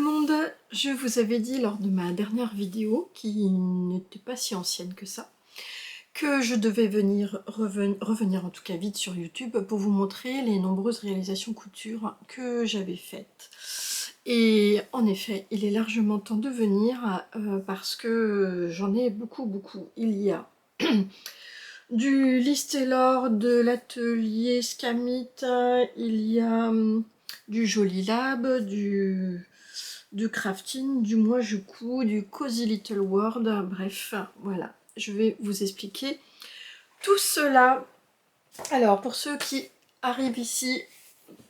le monde, je vous avais dit lors de ma dernière vidéo, qui n'était pas si ancienne que ça, que je devais revenir en tout cas vite sur YouTube pour vous montrer les nombreuses réalisations couture que j'avais faites. Et en effet, il est largement temps de venir parce que j'en ai beaucoup. Il y a du Liz Taylor, de l'atelier Scamit, il y a du Joli Lab, du crafting, du moi je couds, du Cozy Little World, bref, voilà, je vais vous expliquer tout cela. Alors, pour ceux qui arrivent ici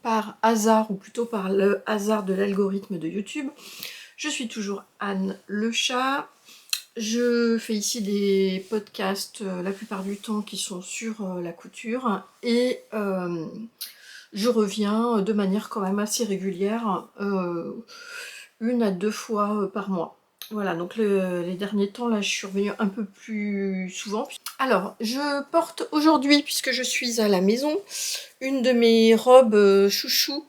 par hasard, ou plutôt par le hasard de l'algorithme de YouTube, je suis toujours Anne le chat. Je fais ici des podcasts la plupart du temps qui sont sur la couture et je reviens de manière quand même assez régulière, 1 à 2 fois par mois. Voilà, donc les derniers temps, là, je suis revenue un peu plus souvent. Alors, je porte aujourd'hui, puisque je suis à la maison, une de mes robes chouchou,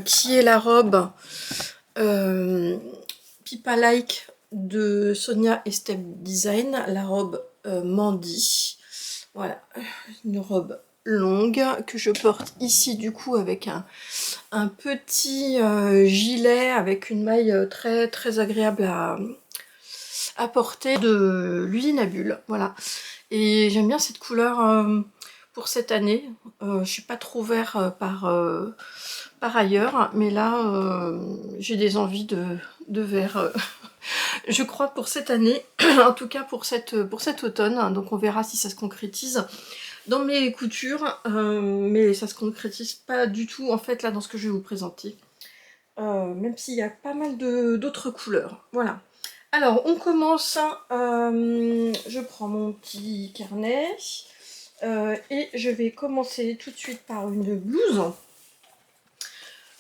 qui est la robe Pipa Like de Sonia Estep Design, la robe Mandy. Voilà, une robe longue que je porte ici du coup avec un petit gilet avec une maille très agréable à porter de l'usine à bulles. Voilà, et j'aime bien cette couleur pour cette année. Je suis pas trop vert par ailleurs, mais là j'ai des envies de vert. Je crois pour cette année, en tout cas pour cet automne, donc on verra si ça se concrétise dans mes coutures, mais ça se concrétise pas du tout en fait là dans ce que je vais vous présenter, même s'il y a pas mal d'autres couleurs. Voilà. Alors on commence, je prends mon petit carnet et je vais commencer tout de suite par une blouse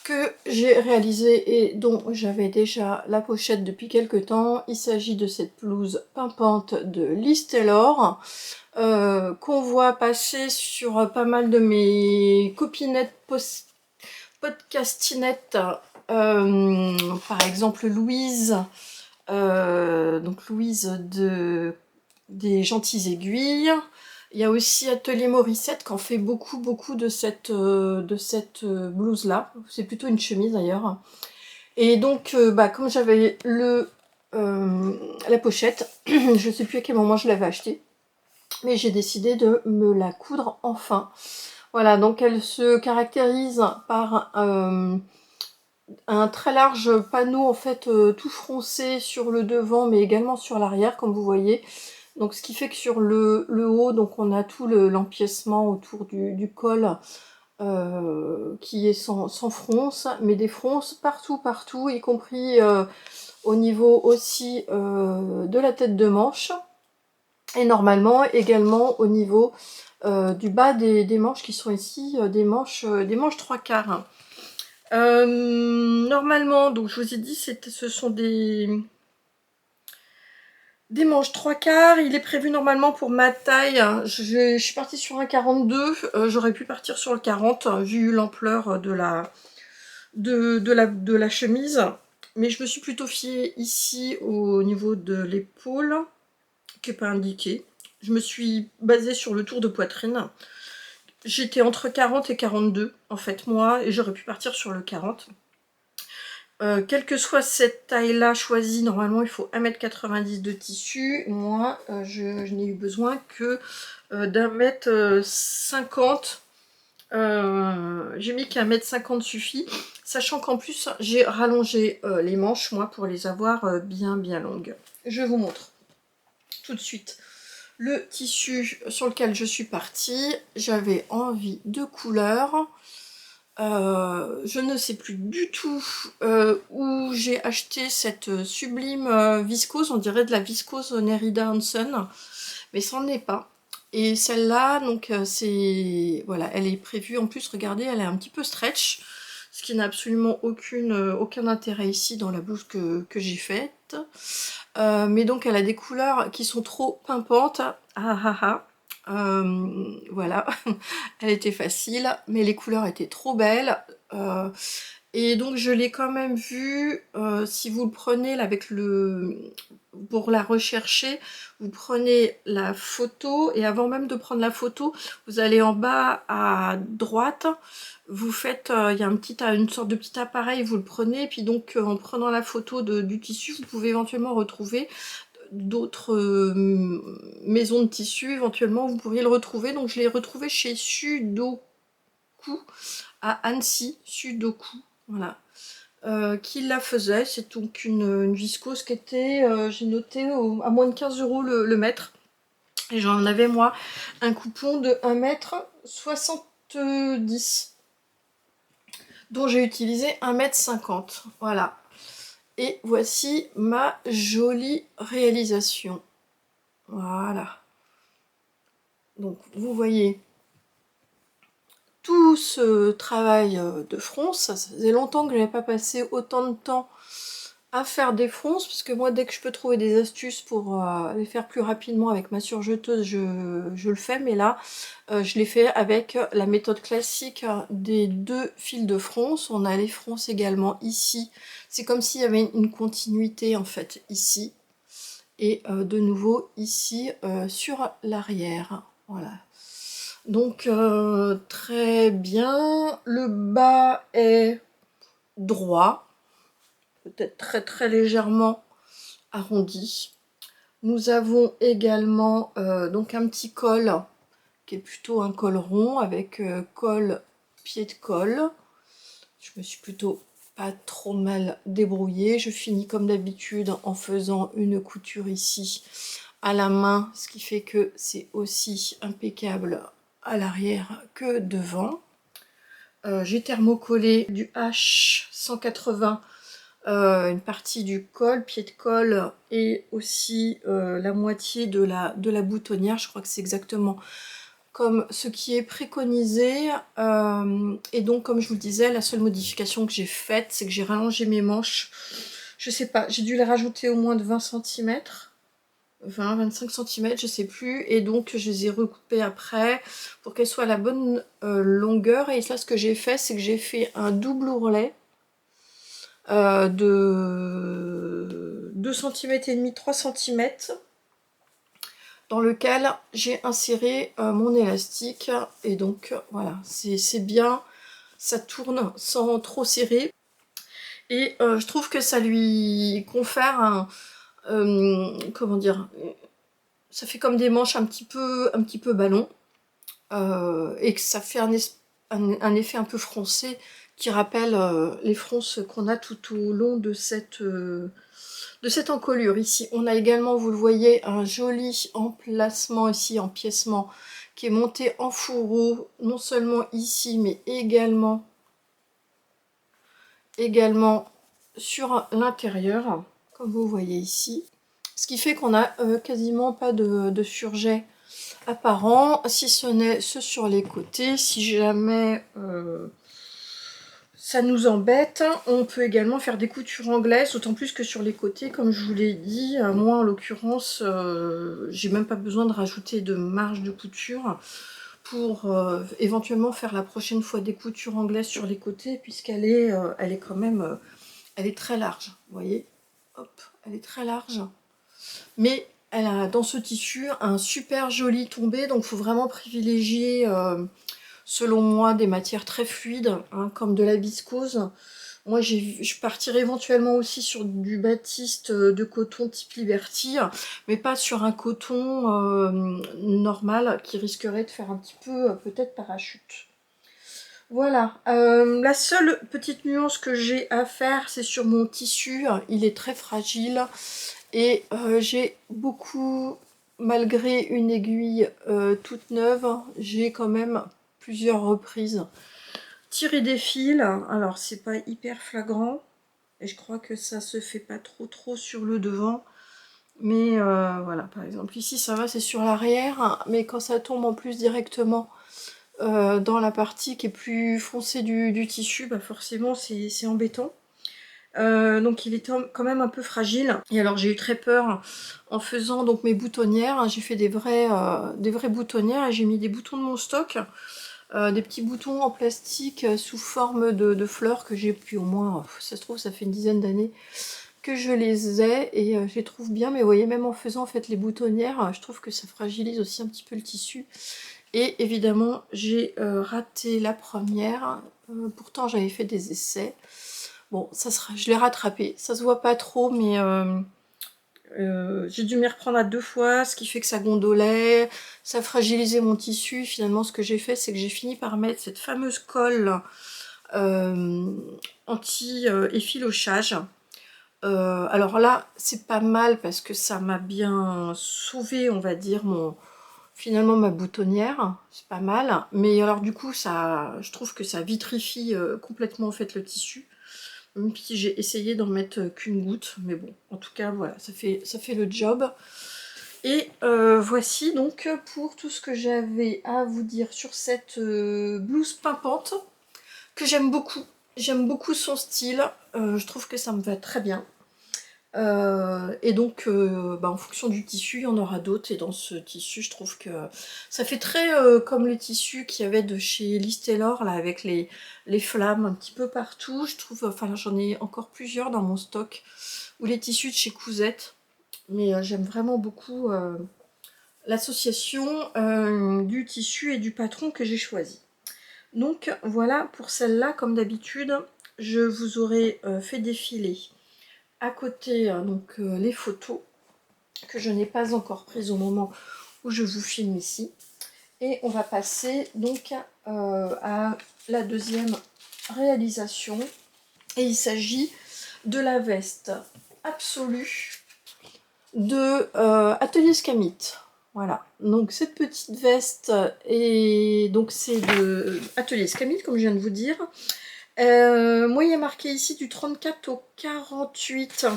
que j'ai réalisée et dont j'avais déjà la pochette depuis quelques temps. Il s'agit de cette blouse pimpante de Liz Taylor, qu'on voit passer sur pas mal de mes copinettes podcastinettes, par exemple Louise, donc Louise des Gentilles Aiguilles. Il y a aussi Atelier Morissette qui en fait beaucoup de cette blouse là. C'est plutôt une chemise d'ailleurs. Et donc comme j'avais la pochette, je sais plus à quel moment je l'avais achetée, mais j'ai décidé de me la coudre enfin. Voilà, donc elle se caractérise par un très large panneau en fait tout froncé sur le devant mais également sur l'arrière comme vous voyez. Donc ce qui fait que sur le haut, donc on a tout l'empiècement autour du col qui est sans fronce, mais des fronces partout, y compris au niveau aussi de la tête de manche, et normalement également au niveau du bas des manches qui sont ici des manches 3/4. Normalement, donc je vous ai dit, ce sont des manches 3/4. Il est prévu normalement pour ma taille. Je suis partie sur un 42. J'aurais pu partir sur le 40 vu l'ampleur de la chemise. Mais je me suis plutôt fiée ici au niveau de l'épaule, qui n'est pas indiqué. Je me suis basée sur le tour de poitrine. J'étais entre 40 et 42 en fait moi, et j'aurais pu partir sur le 40. Quelle que soit cette taille-là choisie, normalement il faut 1,90 m de tissu. Moi, je n'ai eu besoin que d'1,50 m. J'ai mis qu'1,50 m suffit, sachant qu'en plus j'ai rallongé les manches, moi, pour les avoir bien longues. Je vous montre tout de suite le tissu sur lequel je suis partie. J'avais envie de couleurs. Je ne sais plus du tout où j'ai acheté cette sublime viscose, on dirait de la viscose Nerida Hansen, mais ça n'en est pas. Et celle-là, donc c'est voilà, elle est prévue en plus, regardez, elle est un petit peu stretch, ce qui n'a absolument aucun intérêt ici dans la blouse que j'ai faite. Mais donc elle a des couleurs qui sont trop pimpantes. Voilà, elle était facile, mais les couleurs étaient trop belles. Et donc je l'ai quand même vu, si vous le prenez là, avec le... pour la rechercher, vous prenez la photo et avant même de prendre la photo, vous allez en bas à droite, vous faites, il y a une sorte de petit appareil, vous le prenez, et puis donc en prenant la photo du tissu, vous pouvez éventuellement retrouver d'autres maisons de tissu, éventuellement vous pourriez le retrouver. Donc je l'ai retrouvé chez Sudoku à Annecy, Sudoku, voilà. Qui la faisait. C'est donc une viscose qui était, j'ai noté, à moins de 15 € le mètre. Et j'en avais moi un coupon de 1,70 m, dont j'ai utilisé 1,50 m. Voilà. Et voici ma jolie réalisation. Voilà. Donc vous voyez tout ce travail de fronce. Ça faisait longtemps que je n'avais pas passé autant de temps à faire des fronces, parce que moi dès que je peux trouver des astuces pour les faire plus rapidement avec ma surjeteuse, je le fais. Mais là je l'ai fait avec la méthode classique des 2 fils de fronce. On a les fronces également ici, c'est comme s'il y avait une continuité en fait ici, et de nouveau ici sur l'arrière. Voilà. Donc très bien, le bas est droit, peut-être très très légèrement arrondi. Nous avons également donc un petit col qui est plutôt un col rond avec col, pied de col. Je me suis plutôt pas trop mal débrouillée. Je finis comme d'habitude en faisant une couture ici à la main, ce qui fait que c'est aussi impeccable à l'arrière que devant. J'ai thermocollé du H180 une partie du col, pied de col, et aussi la moitié de la boutonnière. Je crois que c'est exactement comme ce qui est préconisé. Et donc comme je vous le disais, la seule modification que j'ai faite, c'est que j'ai rallongé mes manches. Je sais pas, j'ai dû les rajouter au moins de 20 cm, 20-25 cm, je sais plus, et donc je les ai recoupées après pour qu'elles soient à la bonne longueur. Et là ce que j'ai fait, c'est que j'ai fait un double ourlet de 2 cm et demi, 3 cm, dans lequel j'ai inséré mon élastique. Et donc voilà, c'est bien, ça tourne sans trop serrer, et je trouve que ça lui confère un comment dire, ça fait comme des manches un petit peu ballon, et que ça fait un effet un peu froncé qui rappelle les fronces qu'on a tout au long de cette encolure. Ici on a également, vous le voyez, un joli emplacement ici, empiècement, qui est monté en fourreau, non seulement ici mais également sur l'intérieur, comme vous voyez ici. Ce qui fait qu'on a quasiment pas de surjet apparent, si ce n'est ce sur les côtés. Si jamais ça nous embête, on peut également faire des coutures anglaises, d'autant plus que sur les côtés, comme je vous l'ai dit, moi en l'occurrence, j'ai même pas besoin de rajouter de marge de couture pour éventuellement faire la prochaine fois des coutures anglaises sur les côtés, puisqu'elle est, elle est quand même, elle est très large, vous voyez, hop, elle est très large, mais elle a dans ce tissu un super joli tombé. Donc il faut vraiment privilégier, selon moi, des matières très fluides, hein, comme de la viscose. Moi je partirais éventuellement aussi sur du batiste de coton type Liberty, mais pas sur un coton normal, qui risquerait de faire un petit peu peut-être parachute. Voilà, la seule petite nuance que j'ai à faire, c'est sur mon tissu. Il est très fragile, et j'ai beaucoup, malgré une aiguille toute neuve, j'ai quand même plusieurs reprises tiré des fils. Alors c'est pas hyper flagrant, et je crois que ça se fait pas trop sur le devant. Mais voilà, par exemple ici ça va, c'est sur l'arrière, mais quand ça tombe en plus directement dans la partie qui est plus foncée du tissu, bah forcément c'est embêtant. Donc il est quand même un peu fragile. Et alors j'ai eu très peur en faisant donc mes boutonnières. J'ai fait des vraies boutonnières, et j'ai mis des boutons de mon stock des petits boutons en plastique sous forme de fleurs que j'ai depuis au moins, ça se trouve, ça fait une dizaine d'années que je les ai et je les trouve bien. Mais vous voyez, même en faisant en fait les boutonnières, je trouve que ça fragilise aussi un petit peu le tissu. Et évidemment, j'ai raté la première. Pourtant, j'avais fait des essais. Bon, ça sera, je l'ai rattrapé. Ça se voit pas trop, mais j'ai dû m'y reprendre à 2 fois, ce qui fait que ça gondolait, ça fragilisait mon tissu. Finalement, ce que j'ai fait, c'est que j'ai fini par mettre cette fameuse colle anti-effilochage. Alors là, c'est pas mal parce que ça m'a bien sauvé, on va dire, finalement ma boutonnière. C'est pas mal. Mais alors du coup, je trouve que ça vitrifie complètement en fait le tissu. Même si j'ai essayé d'en mettre qu'une goutte, mais bon, en tout cas, voilà, ça fait le job. Et voici donc pour tout ce que j'avais à vous dire sur cette blouse pimpante, que j'aime beaucoup. J'aime beaucoup son style, je trouve que ça me va très bien. Et donc, en fonction du tissu, il y en aura d'autres. Et dans ce tissu, je trouve que ça fait très comme les tissus qu'il y avait de chez Liz Taylor, là, avec les flammes un petit peu partout. Je trouve, enfin, j'en ai encore plusieurs dans mon stock. Ou les tissus de chez Cousette. Mais j'aime vraiment beaucoup l'association du tissu et du patron que j'ai choisi. Donc, voilà pour celle-là, comme d'habitude, je vous aurais fait défiler à côté les photos que je n'ai pas encore prises au moment où je vous filme ici. Et on va passer donc à la deuxième réalisation. Et il s'agit de la veste absolue de Atelier Scamit. Voilà, donc cette petite veste est donc c'est de Atelier Scamit, comme je viens de vous dire. Moi, il y a marqué ici du 34 au 48.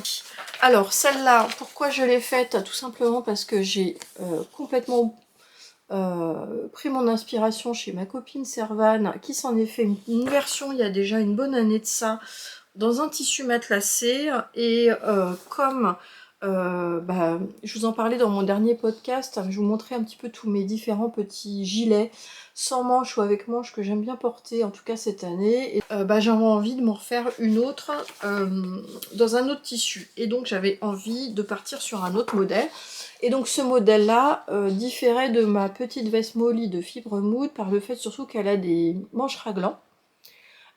Alors, celle-là, pourquoi je l'ai faite? Tout simplement parce que j'ai complètement pris mon inspiration chez ma copine Servane, qui s'en est fait une version il y a déjà une bonne année de ça, dans un tissu matelassé. Et comme je vous en parlais dans mon dernier podcast, je vous montrais un petit peu tous mes différents petits gilets sans manches ou avec manches que j'aime bien porter, en tout cas cette année. Et j'avais envie de m'en refaire une autre dans un autre tissu. Et donc j'avais envie de partir sur un autre modèle. Et donc ce modèle-là différait de ma petite veste Molly de fibre moude par le fait surtout qu'elle a des manches raglants.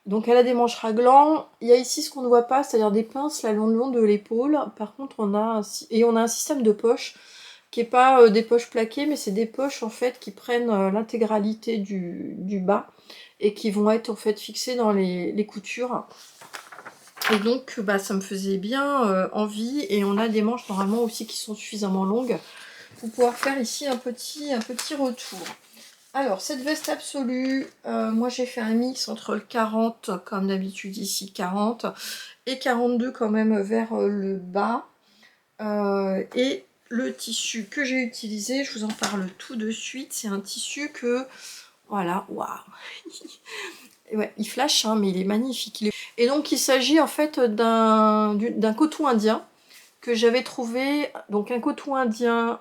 Donc elle a des manches raglants. Il y a ici ce qu'on ne voit pas, c'est-à-dire des pinces le long de l'épaule. Par contre, on a un système de poches qui n'est pas des poches plaquées, mais c'est des poches en fait qui prennent l'intégralité du bas et qui vont être en fait fixées dans les coutures. Et donc ça me faisait bien envie. Et on a des manches normalement aussi qui sont suffisamment longues pour pouvoir faire ici un petit retour. Alors, cette veste absolue, moi j'ai fait un mix entre le 40, comme d'habitude ici, 40, et 42 quand même vers le bas. Et le tissu que j'ai utilisé, je vous en parle tout de suite, c'est un tissu que, voilà, waouh. Ouais, il flash, hein, mais il est magnifique. Et donc il s'agit en fait d'un coton indien que j'avais trouvé, donc un coton indien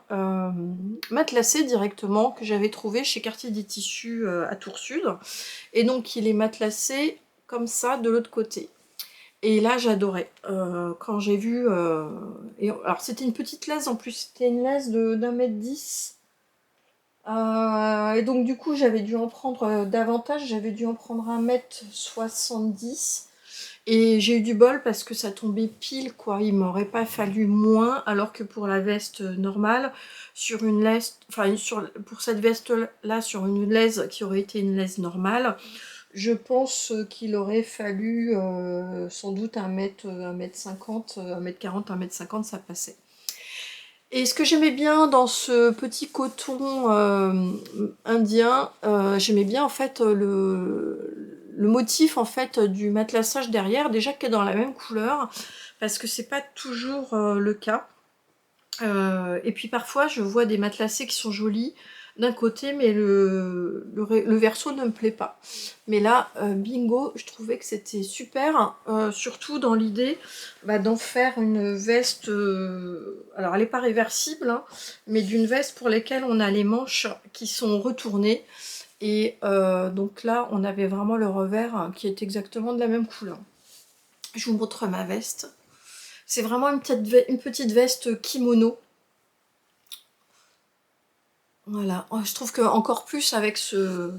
matelassé directement, que j'avais trouvé chez Quartier des Tissus à Tours Sud. Et donc il est matelassé comme ça de l'autre côté. Et là j'adorais. Quand j'ai vu... alors c'était une petite laisse en plus, c'était une laisse d'1,10 m. Et donc du coup j'avais dû en prendre davantage, j'avais dû en prendre 1,70 m. Et j'ai eu du bol parce que ça tombait pile, quoi. Il m'aurait pas fallu moins, alors que pour la veste normale, sur une laisse, enfin pour cette veste-là, sur une laisse qui aurait été une laisse normale, je pense qu'il aurait fallu sans doute 1,50 m, 1,40 m, 1,50 m, ça passait. Et ce que j'aimais bien dans ce petit coton indien, j'aimais bien en fait le motif en fait du matelassage derrière, déjà qui est dans la même couleur, parce que c'est pas toujours le cas. Et puis parfois je vois des matelassés qui sont jolis d'un côté, mais le verso ne me plaît pas. Mais là, bingo, je trouvais que c'était super, surtout dans l'idée d'en faire une veste, alors elle n'est pas réversible, hein, mais d'une veste pour laquelle on a les manches qui sont retournées, Et donc là, on avait vraiment le revers qui est exactement de la même couleur. Je vous montre ma veste. C'est vraiment une petite veste kimono. Voilà, oh, je trouve que encore plus avec ce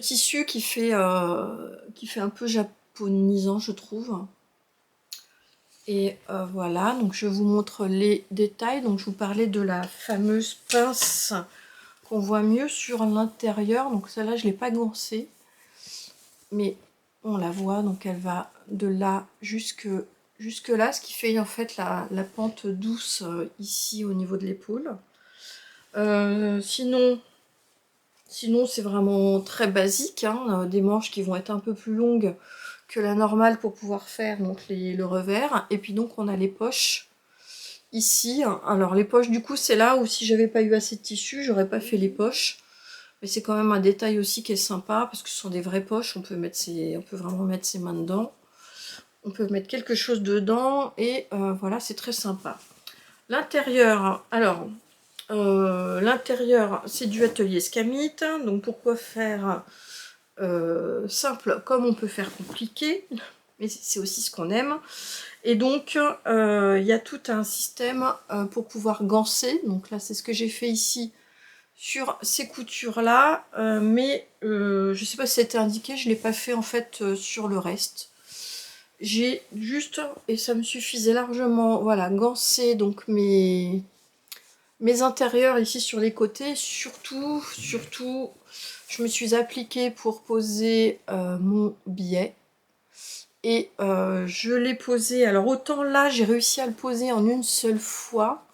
tissu qui fait un peu japonisant, je trouve. Et voilà, donc je vous montre les détails. Donc je vous parlais de la fameuse pince qu'on voit mieux sur l'intérieur. Donc celle-là, je ne l'ai pas goncée, mais on la voit. Donc elle va de là jusque là, ce qui fait en fait la pente douce ici au niveau de l'épaule. Sinon c'est vraiment très basique, hein, des manches qui vont être un peu plus longues que la normale pour pouvoir faire donc le revers. Et puis donc on a les poches ici. Alors les poches du coup c'est là où si j'avais pas eu assez de tissu, j'aurais pas fait les poches. Mais c'est quand même un détail aussi qui est sympa parce que ce sont des vraies poches, on peut vraiment mettre ses mains dedans. On peut mettre quelque chose dedans et voilà, c'est très sympa. L'intérieur, alors l'intérieur c'est du atelier Scamit, donc pourquoi faire simple comme on peut faire compliqué, mais c'est aussi ce qu'on aime. Et donc il y a tout un système pour pouvoir ganser, donc là c'est ce que j'ai fait ici sur ces coutures là, mais je sais pas si c'était indiqué, je l'ai pas fait en fait sur le reste. J'ai juste, et ça me suffisait largement, voilà, ganser donc mes intérieurs ici sur les côtés, surtout, je me suis appliquée pour poser mon billet. Et je l'ai posé, alors autant là j'ai réussi à le poser en une seule fois.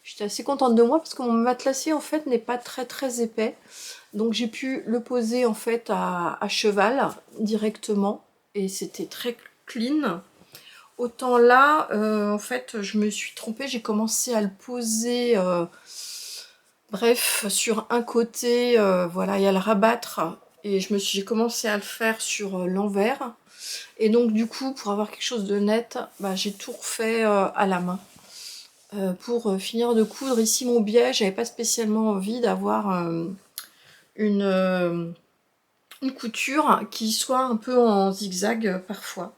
J'étais assez contente de moi parce que mon matelassier en fait n'est pas très épais. Donc j'ai pu le poser en fait à cheval directement et c'était très clean. Autant là, en fait, je me suis trompée, j'ai commencé à le poser, bref, sur un côté, voilà, et à le rabattre. Et j'ai commencé à le faire sur l'envers. Et donc du coup, pour avoir quelque chose de net, bah, j'ai tout refait à la main. Pour finir de coudre ici mon biais, j'avais pas spécialement envie d'avoir une couture qui soit un peu en zigzag parfois.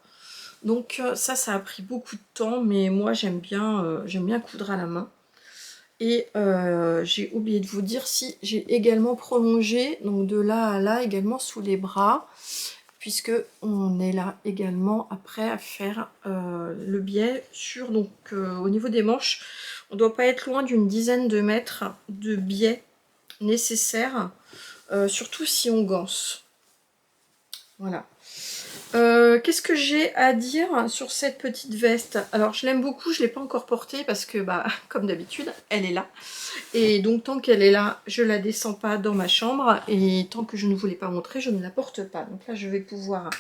Donc ça a pris beaucoup de temps, mais moi j'aime bien coudre à la main. Et j'ai oublié de vous dire si j'ai également prolongé, donc de là à là également sous les bras, puisque on est là également après à faire le biais sur, donc au niveau des manches, on ne doit pas être loin d'une dizaine de mètres de biais nécessaires, surtout si on ganse. Voilà. Qu'est-ce que j'ai à dire sur cette petite veste? Alors je l'aime beaucoup, je ne l'ai pas encore portée parce que bah comme d'habitude elle est là. Et donc tant qu'elle est là, je la descends pas dans ma chambre et tant que je ne vous l'ai pas montrée, je ne la porte pas. Donc là je vais pouvoir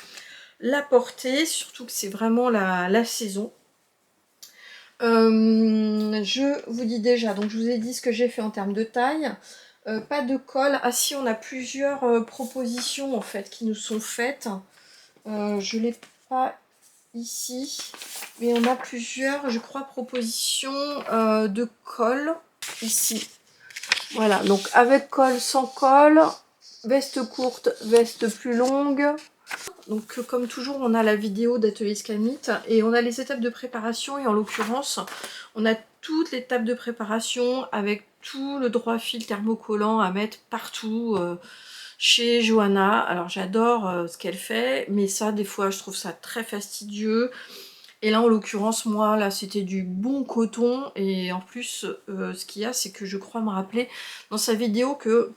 la porter, surtout que c'est vraiment la saison. Je vous dis déjà, donc je vous ai dit ce que j'ai fait en termes de taille. Pas de colle. Ah si, on a plusieurs propositions en fait qui nous sont faites. Je l'ai pas ici, mais on a plusieurs, je crois, propositions de colle ici. Voilà, donc avec colle, sans colle, veste courte, veste plus longue. Donc comme toujours, on a la vidéo d'Atelier Scamit et on a les étapes de préparation, et en l'occurrence, on a toutes les étapes de préparation avec tout le droit fil thermocollant à mettre partout chez Johanna. Alors j'adore ce qu'elle fait, mais ça des fois je trouve ça très fastidieux. Et là en l'occurrence, moi là c'était du bon coton, et en plus ce qu'il y a, c'est que je crois me rappeler dans sa vidéo que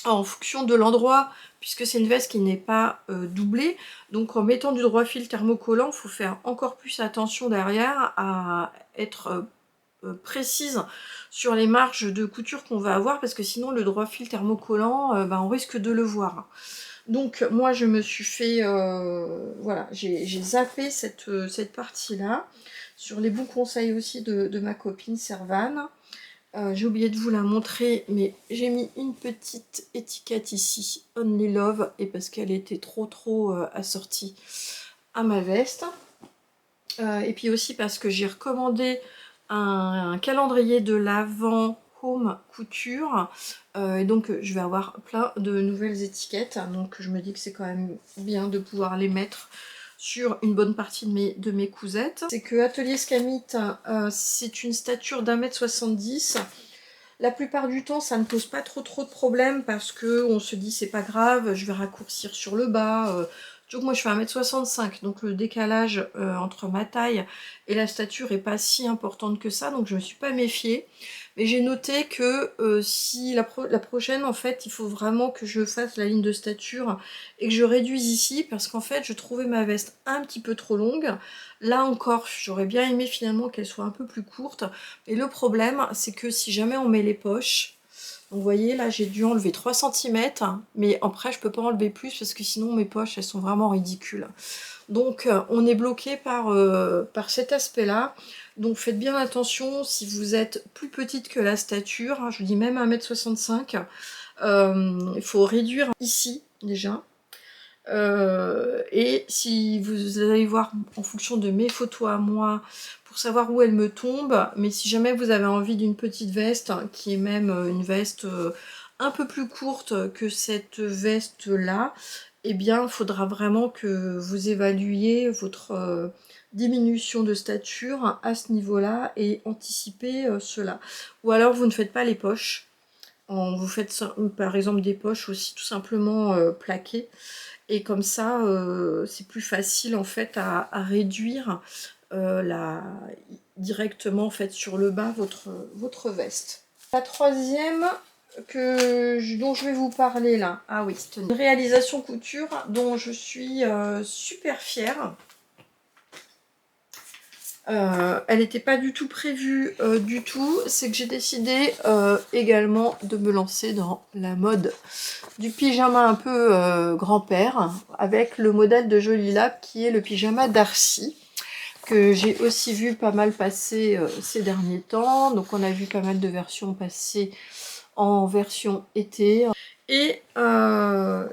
en fonction de l'endroit, puisque c'est une veste qui n'est pas doublée, donc en mettant du droit fil thermocollant, il faut faire encore plus attention derrière à être précise sur les marges de couture qu'on va avoir, parce que sinon le droit fil thermocollant, bah, on risque de le voir. Donc moi je me suis fait, voilà, j'ai zappé cette partie-là, sur les bons conseils aussi de ma copine Servane. J'ai oublié de vous la montrer, mais j'ai mis une petite étiquette ici, Only Love, et parce qu'elle était trop assortie à ma veste. Et puis aussi parce que j'ai recommandé un calendrier de l'Avent Home Couture. Et donc je vais avoir plein de nouvelles étiquettes. Donc je me dis que c'est quand même bien de pouvoir les mettre sur une bonne partie de mes cousettes. C'est que Atelier Scamit, c'est une stature d'1,70 m. La plupart du temps, ça ne pose pas trop de problèmes parce que on se dit c'est pas grave, je vais raccourcir sur le bas. Donc moi je fais 1,65 m, donc le décalage entre ma taille et la stature est pas si importante que ça, donc je me suis pas méfiée. Mais j'ai noté que si la prochaine, en fait, il faut vraiment que je fasse la ligne de stature et que je réduise ici, parce qu'en fait, je trouvais ma veste un petit peu trop longue. Là encore, j'aurais bien aimé finalement qu'elle soit un peu plus courte. Et le problème, c'est que si jamais on met les poches, donc vous voyez, là, j'ai dû enlever 3 cm, mais après, je peux pas enlever plus, parce que sinon, mes poches, elles sont vraiment ridicules. Donc on est bloqué par cet aspect-là. Donc faites bien attention si vous êtes plus petite que la stature, hein, je vous dis même 1,65 m, il faut réduire ici déjà. Et si vous allez voir en fonction de mes photos à moi, pour savoir où elle me tombe, mais si jamais vous avez envie d'une petite veste, qui est même une veste un peu plus courte que cette veste-là, eh bien, il faudra vraiment que vous évaluiez votre diminution de stature à ce niveau-là et anticiper cela. Ou alors, vous ne faites pas les poches. Vous faites par exemple des poches aussi tout simplement plaquées. Et comme ça, c'est plus facile en fait à réduire directement en fait sur le bas votre veste. La troisième dont je vais vous parler là, ah oui, c'est une réalisation couture dont je suis super fière. Elle n'était pas du tout prévue du tout, c'est que j'ai décidé également de me lancer dans la mode du pyjama un peu grand-père, avec le modèle de Jolie Lab qui est le pyjama Darcy, que j'ai aussi vu pas mal passer ces derniers temps. Donc on a vu pas mal de versions passer en version été. Et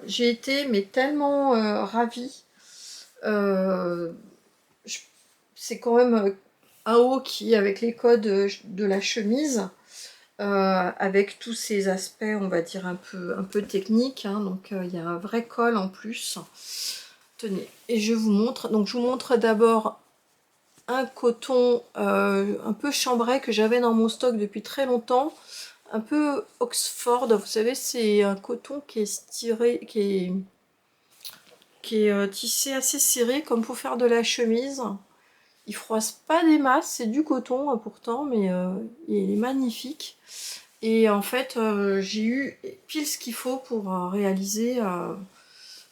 j'ai été mais tellement ravie. C'est quand même un haut qui, avec les codes de la chemise, avec tous ces aspects, on va dire, un peu techniques, hein. Donc il y a un vrai col en plus. Tenez, et je vous montre. Donc je vous montre d'abord un coton un peu chambré que j'avais dans mon stock depuis très longtemps. Un peu Oxford, vous savez, c'est un coton qui est tiré, qui est tissé assez serré, comme pour faire de la chemise. Il froisse pas des masses, c'est du coton pourtant, mais il est magnifique. Et en fait, j'ai eu pile ce qu'il faut pour réaliser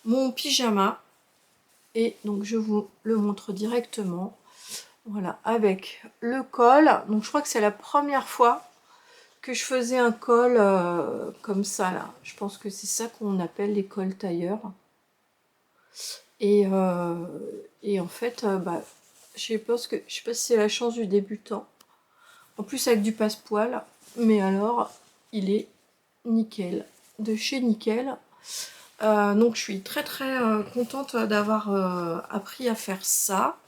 mon pyjama. Et donc je vous le montre directement. Voilà, avec le col. Donc je crois que c'est la première fois que je faisais un col comme ça là. Je pense que c'est ça qu'on appelle les cols tailleurs. Et en fait, bah, je sais pas si c'est la chance du débutant. En plus avec du passepoil, mais alors il est nickel, de chez nickel. Donc je suis très contente d'avoir appris à faire ça.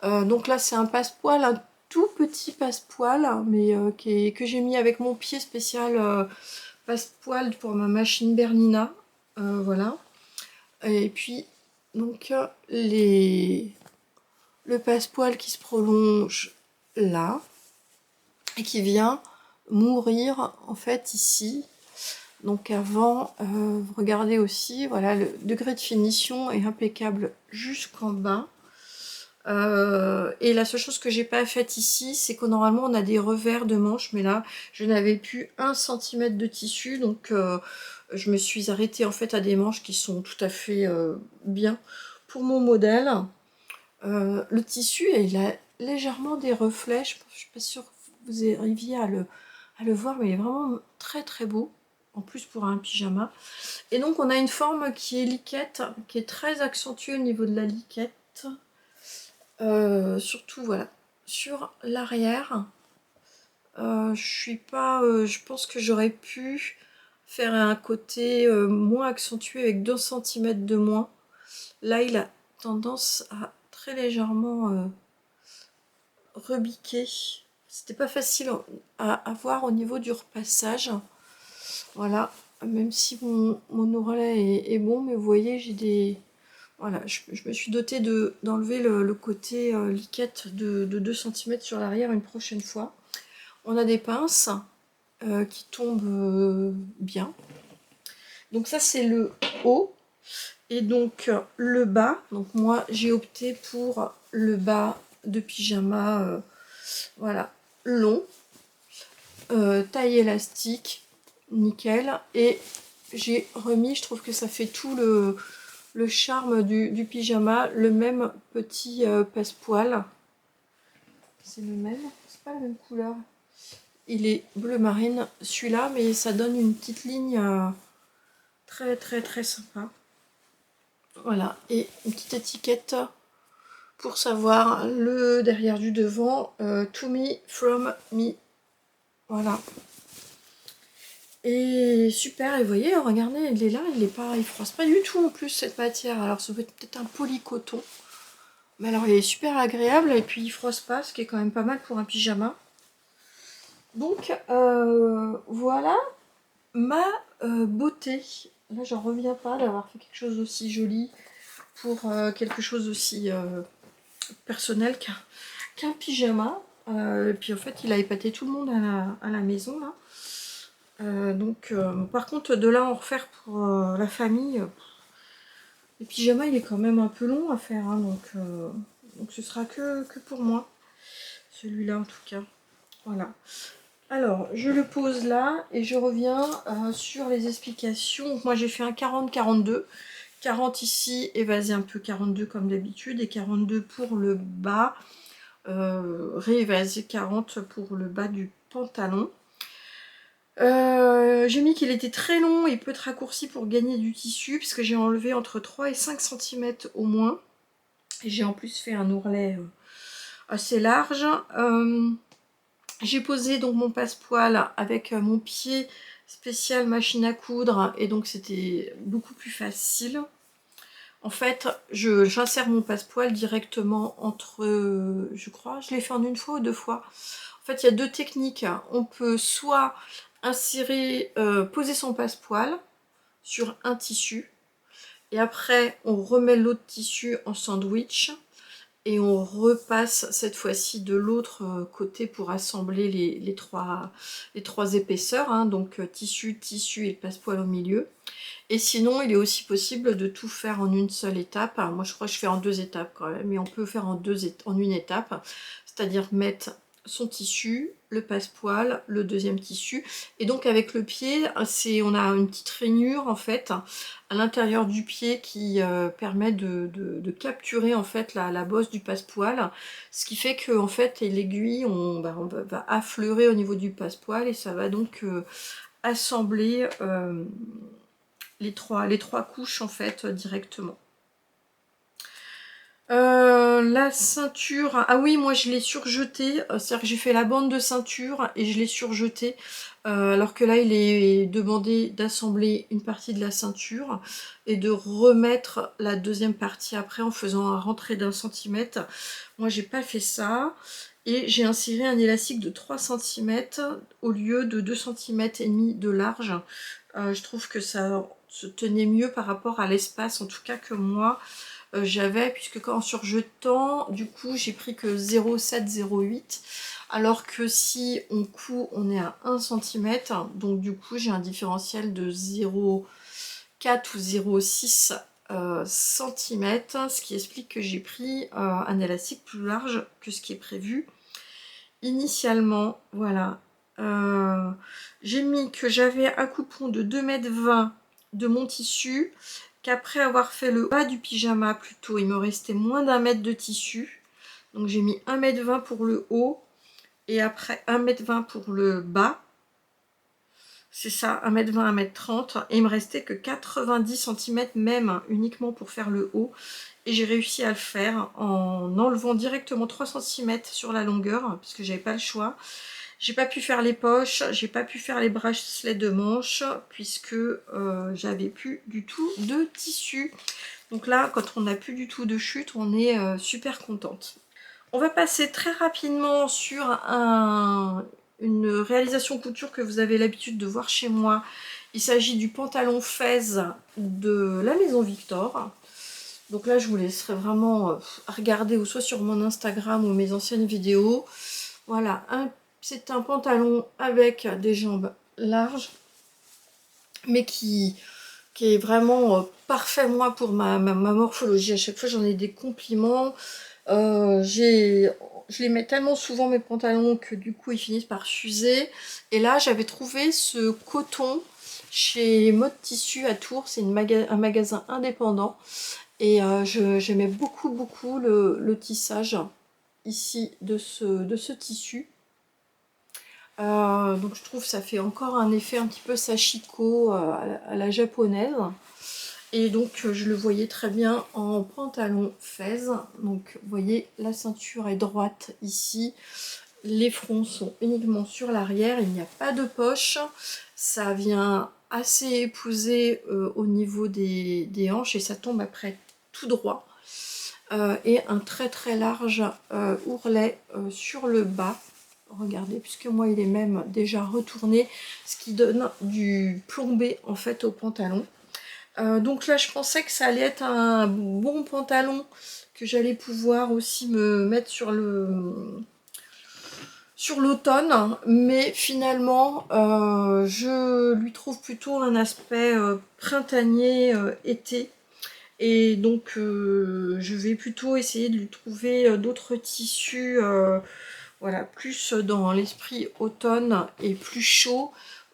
Donc là c'est un passepoil, un tout petit passepoil, mais que j'ai mis avec mon pied spécial passepoil pour ma machine Bernina. Voilà. Et puis donc le passepoil qui se prolonge là et qui vient mourir en fait ici. Donc avant, vous regardez aussi, voilà, le degré de finition est impeccable jusqu'en bas. Et la seule chose que j'ai pas faite ici, c'est que normalement on a des revers de manches, mais là je n'avais plus 1 cm de tissu, donc je me suis arrêtée en fait à des manches qui sont tout à fait bien pour mon modèle. Le tissu, il a légèrement des reflets, je suis pas sûre que vous arriviez à le voir, mais il est vraiment très beau, en plus pour un pyjama. Et donc on a une forme qui est liquette, qui est très accentuée au niveau de la liquette. Surtout voilà, sur l'arrière. Je pense que j'aurais pu faire un côté moins accentué avec 2 cm de moins. Là il a tendance à très légèrement rebiquer. C'était pas facile à voir au niveau du repassage. Voilà, même si mon ourlet est bon, mais vous voyez, j'ai des... Voilà, je me suis dotée d'enlever le côté liquette de 2 cm sur l'arrière une prochaine fois. On a des pinces qui tombent bien. Donc ça, c'est le haut. Et donc le bas, donc moi j'ai opté pour le bas de pyjama, voilà, long, taille élastique, nickel. Et j'ai remis, je trouve que ça fait tout le charme du pyjama, le même petit passepoil. C'est le même, c'est pas la même couleur. Il est bleu marine celui-là, mais ça donne une petite ligne très très très sympa. Voilà, et une petite étiquette pour savoir le derrière du devant, to me, from me. Voilà. Et super, et vous voyez, regardez, il est là, il froisse pas du tout en plus cette matière. Alors ça peut être peut-être un polycoton. Mais alors il est super agréable et puis il froisse pas, ce qui est quand même pas mal pour un pyjama. Donc voilà ma beauté. Là j'en reviens pas d'avoir fait quelque chose d'aussi joli pour quelque chose aussi personnel qu'un pyjama. Et puis en fait il a épaté tout le monde à la maison là. Par contre de là en refaire pour la famille, le pyjama il est quand même un peu long à faire, hein, donc ce sera que pour moi. Celui-là en tout cas. Voilà. Alors je le pose là et je reviens sur les explications. Donc, moi j'ai fait un 40-42. 40 ici, évasé un peu 42 comme d'habitude, et 42 pour le bas, réévasé 40 pour le bas du pantalon. J'ai mis qu'il était très long et peut être raccourci pour gagner du tissu, puisque j'ai enlevé entre 3 et 5 cm au moins. Et j'ai en plus fait un ourlet assez large. J'ai posé donc mon passepoil avec mon pied spécial machine à coudre, et donc c'était beaucoup plus facile. En fait, j'insère mon passepoil directement entre, je crois, je l'ai fait en une fois ou 2 fois. En fait, il y a 2 techniques. On peut soit insérer, poser son passepoil sur un tissu, et après on remet l'autre tissu en sandwich, et on repasse cette fois-ci de l'autre côté pour assembler les trois épaisseurs, hein, donc tissu, tissu et le passepoil au milieu. Et sinon, il est aussi possible de tout faire en une seule étape. Alors, moi, je crois que je fais en 2 étapes quand même, mais on peut faire en une étape, c'est-à-dire mettre son tissu, le passepoil, le deuxième tissu, et donc avec le pied, on a une petite rainure en fait à l'intérieur du pied qui permet de capturer en fait la bosse du passepoil, ce qui fait que en fait l'aiguille on va affleurer au niveau du passepoil, et ça va donc assembler les trois couches en fait directement. La ceinture, ah oui, moi je l'ai surjetée, c'est-à-dire que j'ai fait la bande de ceinture et je l'ai surjetée, alors que là il est demandé d'assembler une partie de la ceinture et de remettre la deuxième partie après en faisant un rentrée d'1 centimètre. Moi j'ai pas fait ça, et j'ai inséré un élastique de 3 cm au lieu de 2 cm et demi de large. Je trouve que ça se tenait mieux par rapport à l'espace, en tout cas que moi j'avais, puisque en surjetant, du coup j'ai pris que 0,7-0,8, alors que si on coud on est à 1 cm, donc du coup j'ai un différentiel de 0,4 ou 0,6 cm, ce qui explique que j'ai pris un élastique plus large que ce qui est prévu initialement. Voilà. J'ai mis que j'avais un coupon de 2,20 m de mon tissu, qu'après avoir fait le bas du pyjama plutôt, il me restait moins d'1 mètre de tissu, donc j'ai mis 1,20 m pour le haut et après 1,20 m pour le bas, c'est ça, 1,20 m, 1,30 m, et il me restait que 90 cm même uniquement pour faire le haut, et j'ai réussi à le faire en enlevant directement 3 cm sur la longueur parce que j'avais pas le choix. J'ai pas pu faire les poches, j'ai pas pu faire les bracelets de manches puisque j'avais plus du tout de tissu. Donc là, quand on n'a plus du tout de chute, on est super contente. On va passer très rapidement sur une réalisation couture que vous avez l'habitude de voir chez moi. Il s'agit du pantalon fez de la Maison Victor. Donc là, je vous laisserai vraiment regarder ou soit sur mon Instagram ou mes anciennes vidéos. Voilà, c'est un pantalon avec des jambes larges, mais qui est vraiment parfait, moi, pour ma morphologie. À chaque fois, j'en ai des compliments. Je les mets tellement souvent, mes pantalons, que du coup, ils finissent par s'user. Et là, j'avais trouvé ce coton chez Mode Tissu à Tours. C'est un magasin indépendant. Et j'aimais beaucoup, beaucoup le tissage ici de ce tissu. Donc je trouve que ça fait encore un effet un petit peu sashiko à la japonaise. Et donc je le voyais très bien en pantalon fez. Donc vous voyez, la ceinture est droite ici. Les fronts sont uniquement sur l'arrière. Il n'y a pas de poche. Ça vient assez épousé au niveau des hanches et ça tombe après tout droit. Et un très très large ourlet sur le bas. Regardez, puisque moi il est même déjà retourné, ce qui donne du plombé en fait au pantalon. Donc là je pensais que ça allait être un bon pantalon, que j'allais pouvoir aussi me mettre sur l'automne, mais finalement je lui trouve plutôt un aspect printanier été. Et donc je vais plutôt essayer de lui trouver d'autres tissus. Voilà, plus dans l'esprit automne et plus chaud.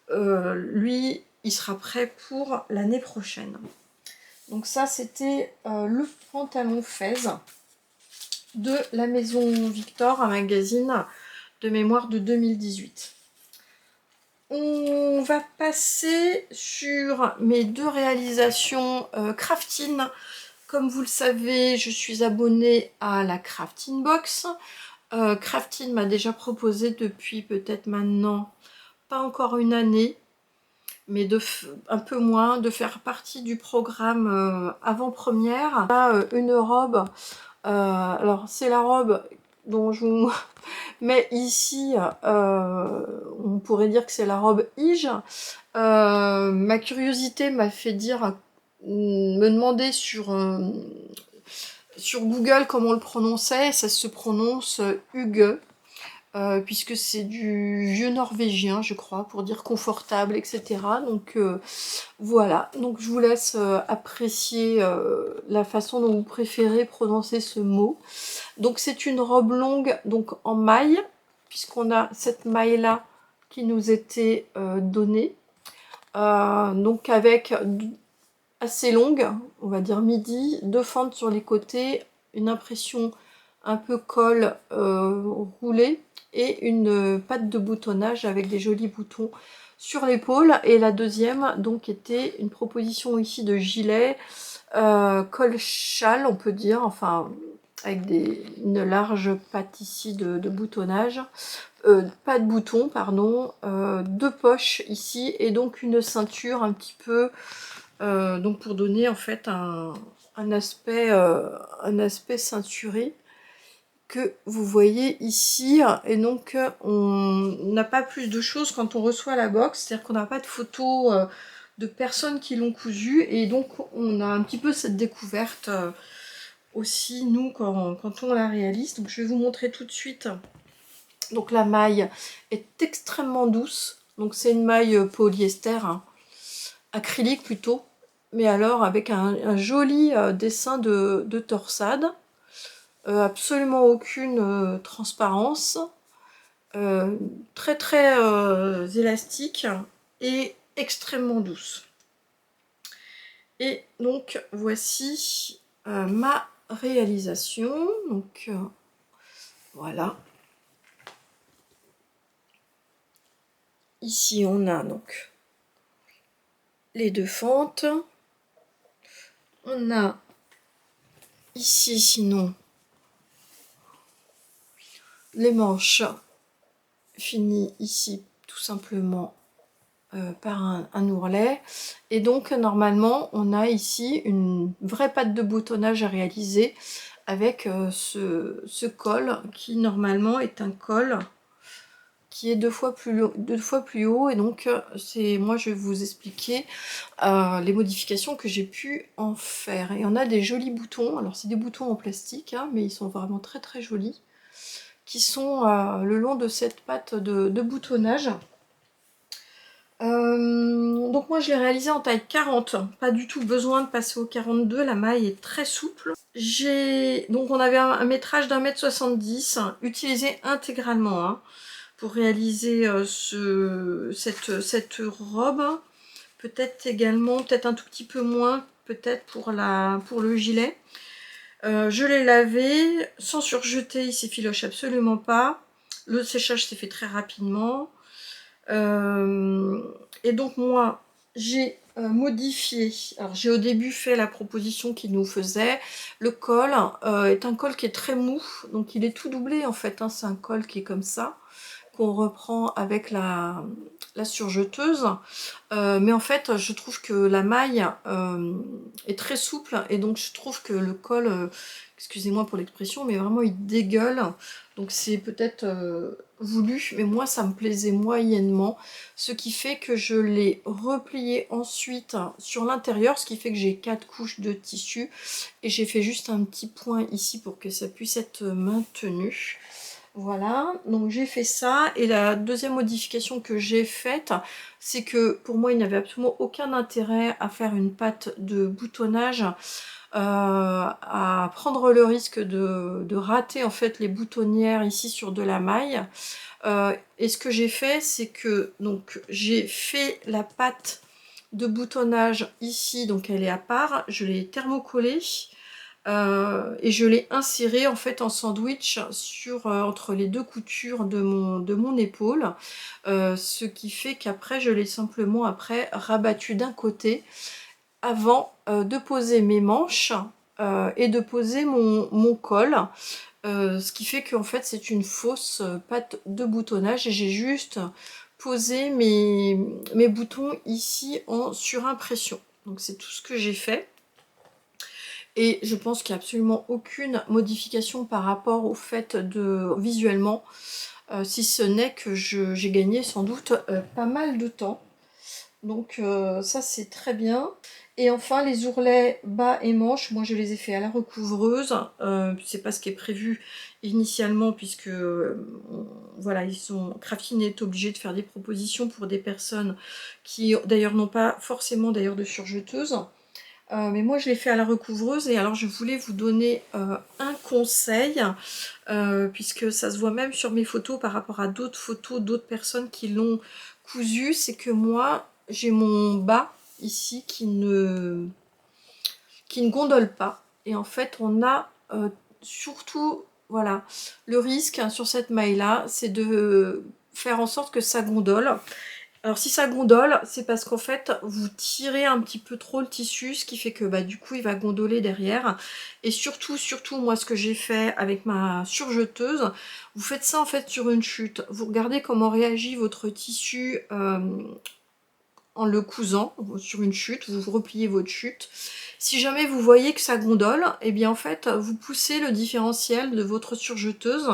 Lui, il sera prêt pour l'année prochaine. Donc ça, c'était le pantalon fez de la Maison Victor, un magazine de mémoire de 2018. On va passer sur mes deux réalisations Craftine. Comme vous le savez, je suis abonnée à la Craftine Box. Craftine m'a déjà proposé depuis peut-être maintenant, pas encore une année, mais un peu moins, de faire partie du programme avant-première. Une robe, alors c'est la robe dont je vous mets ici, on pourrait dire que c'est la robe Ige. Ma curiosité m'a fait me demander sur Google comment on le prononçait. Ça se prononce Hygge, puisque c'est du vieux norvégien, je crois, pour dire confortable, etc. Donc voilà, donc je vous laisse apprécier la façon dont vous préférez prononcer ce mot. Donc c'est une robe longue, donc en maille, puisqu'on a cette maille-là qui nous était donnée. Donc avec assez longue, on va dire midi, deux fentes sur les côtés, une impression un peu col roulé et une patte de boutonnage avec des jolis boutons sur l'épaule. Et la deuxième donc était une proposition ici de gilet col châle, on peut dire, enfin avec une large patte ici de boutonnage, pas de boutons, pardon, deux poches ici et donc une ceinture un petit peu donc pour donner en fait un aspect ceinturé que vous voyez ici. Et donc on n'a pas plus de choses quand on reçoit la box, c'est-à-dire qu'on n'a pas de photos de personnes qui l'ont cousu, et donc on a un petit peu cette découverte aussi nous quand on la réalise. Donc je vais vous montrer tout de suite. Donc la maille est extrêmement douce, donc c'est une maille polyester, hein, acrylique plutôt, mais alors avec un joli dessin de torsade, absolument aucune transparence, très très élastique et extrêmement douce. Et donc voici ma réalisation. Donc voilà. Ici on a donc les deux fentes. On a ici sinon les manches finies ici tout simplement par un ourlet. Et donc normalement on a ici une vraie patte de boutonnage à réaliser avec ce col qui normalement est un col qui est deux fois plus haut, et donc moi je vais vous expliquer les modifications que j'ai pu en faire. Et on a des jolis boutons, alors c'est des boutons en plastique, hein, mais ils sont vraiment très très jolis, qui sont le long de cette patte de boutonnage. Donc moi je l'ai réalisé en taille 40, pas du tout besoin de passer au 42, la maille est très souple. Donc on avait un métrage d'1,70 m, utilisé intégralement, hein, pour réaliser cette robe. Peut-être également, peut-être un tout petit peu moins, peut-être pour le gilet. Je l'ai lavé sans surjeter, il s'effiloche absolument pas. Le séchage s'est fait très rapidement. Et donc moi, j'ai modifié. Alors j'ai au début fait la proposition qu'il nous faisait. Le col est un col qui est très mou, donc il est tout doublé en fait, hein. C'est un col qui est comme ça, qu'on reprend avec la surjeteuse. Mais en fait, je trouve que la maille est très souple, et donc je trouve que le col, excusez-moi pour l'expression, mais vraiment il dégueule. Donc c'est peut-être voulu, mais moi ça me plaisait moyennement, ce qui fait que je l'ai replié ensuite sur l'intérieur, ce qui fait que j'ai 4 couches de tissu, et j'ai fait juste un petit point ici pour que ça puisse être maintenu. Voilà, donc j'ai fait ça, et la deuxième modification que j'ai faite, c'est que pour moi il n'y avait absolument aucun intérêt à faire une patte de boutonnage, à prendre le risque de rater en fait les boutonnières ici sur de la maille. Et ce que j'ai fait, c'est que donc j'ai fait la patte de boutonnage ici, donc elle est à part, je l'ai thermocollée. Et je l'ai inséré en fait en sandwich entre les deux coutures de mon épaule, ce qui fait qu'après je l'ai simplement rabattu d'un côté avant de poser mes manches et de poser mon col, ce qui fait qu'en fait c'est une fausse patte de boutonnage, et j'ai juste posé mes boutons ici en surimpression. Donc c'est tout ce que j'ai fait. Et je pense qu'il n'y a absolument aucune modification par rapport au fait de visuellement, si ce n'est que j'ai gagné sans doute pas mal de temps. Donc ça c'est très bien. Et enfin les ourlets bas et manches, moi je les ai fait à la recouvreuse. C'est pas ce qui est prévu initialement, puisque voilà, Craftine est obligé de faire des propositions pour des personnes qui d'ailleurs n'ont pas forcément d'ailleurs de surjeteuse. Mais moi je l'ai fait à la recouvreuse, et alors je voulais vous donner un conseil, puisque ça se voit même sur mes photos par rapport à d'autres photos d'autres personnes qui l'ont cousu, c'est que moi j'ai mon bas ici qui ne gondole pas, et en fait on a surtout voilà le risque, hein, sur cette maille là, c'est de faire en sorte que ça gondole. Alors si ça gondole, c'est parce qu'en fait vous tirez un petit peu trop le tissu, ce qui fait que bah, du coup il va gondoler derrière. Et surtout moi ce que j'ai fait avec ma surjeteuse, vous faites ça en fait sur une chute. Vous regardez comment réagit votre tissu en le cousant sur une chute, vous repliez votre chute. Si jamais vous voyez que ça gondole, et bien en fait vous poussez le différentiel de votre surjeteuse.